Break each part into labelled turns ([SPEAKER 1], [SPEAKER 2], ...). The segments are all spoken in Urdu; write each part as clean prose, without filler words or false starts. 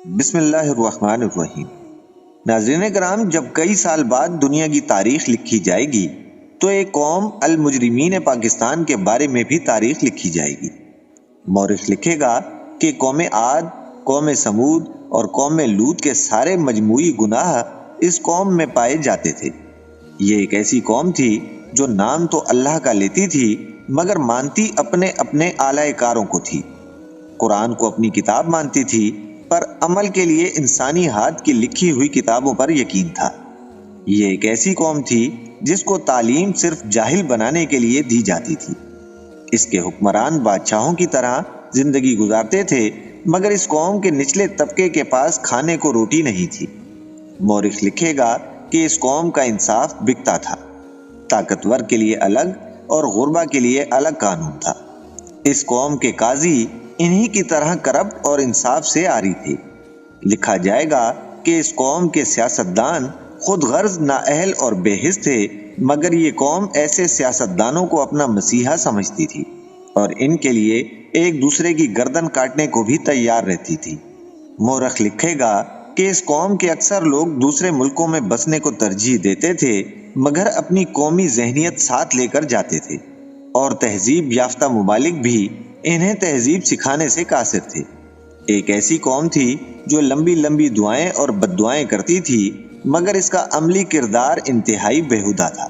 [SPEAKER 1] بسم اللہ الرحمن الرحیم۔ ناظرین کرام، جب کئی سال بعد دنیا کی تاریخ لکھی جائے گی تو ایک قوم المجرمین پاکستان کے بارے میں بھی تاریخ لکھی جائے گی۔ مورخ لکھے گا کہ قوم عاد، قوم سمود اور قوم لوط کے سارے مجموعی گناہ اس قوم میں پائے جاتے تھے۔ یہ ایک ایسی قوم تھی جو نام تو اللہ کا لیتی تھی مگر مانتی اپنے اپنے اعلی کاروں کو تھی۔ قرآن کو اپنی کتاب مانتی تھی پر عمل کے لیے انسانی ہاتھ کی لکھی ہوئی کتابوں پر یقین تھا۔ یہ ایک ایسی قوم تھی جس کو تعلیم صرف جاہل بنانے کے لیے دی جاتی تھی۔ اس کے حکمران بادشاہوں کی طرح زندگی گزارتے تھے مگر اس قوم کے نچلے طبقے کے پاس کھانے کو روٹی نہیں تھی۔ مورخ لکھے گا کہ اس قوم کا انصاف بکتا تھا۔ طاقتور کے لیے الگ اور غربا کے لیے الگ قانون تھا۔ اس قوم کے قاضی انہی کی طرح کرپٹ اور انصاف سے عاری تھے۔ لکھا جائے گا کہ اس قوم کے سیاستدان خود غرض نااہل اور بے حس تھے مگر یہ قوم ایسے سیاستدانوں کو اپنا مسیحا سمجھتی تھی اور ان کے لیے ایک دوسرے کی گردن کاٹنے کو بھی تیار رہتی تھی۔ مورخ لکھے گا کہ اس قوم کے اکثر لوگ دوسرے ملکوں میں بسنے کو ترجیح دیتے تھے مگر اپنی قومی ذہنیت ساتھ لے کر جاتے تھے، اور تہذیب یافتہ ممالک بھی انہیں تہذیب سکھانے سے قاصر تھے۔ ایک ایسی قوم تھی جو لمبی لمبی دعائیں اور بددعائیں کرتی تھی مگر اس کا عملی کردار انتہائی بیہودہ تھا۔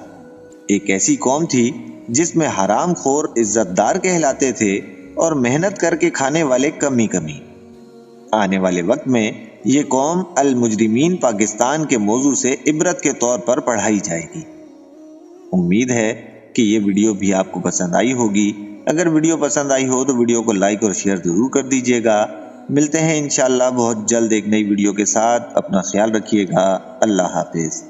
[SPEAKER 1] ایک ایسی قوم تھی جس میں حرام خور عزت دار کہلاتے تھے اور محنت کر کے کھانے والے کمی کمی۔ آنے والے وقت میں یہ قوم المجرمین پاکستان کے موضوع سے عبرت کے طور پر پڑھائی جائے گی۔ امید ہے کہ یہ ویڈیو بھی آپ کو پسند آئی ہوگی۔ اگر ویڈیو پسند آئی ہو تو ویڈیو کو لائک اور شیئر ضرور کر دیجیے گا۔ ملتے ہیں انشاءاللہ بہت جلد ایک نئی ویڈیو کے ساتھ۔ اپنا خیال رکھیے گا۔ اللہ حافظ۔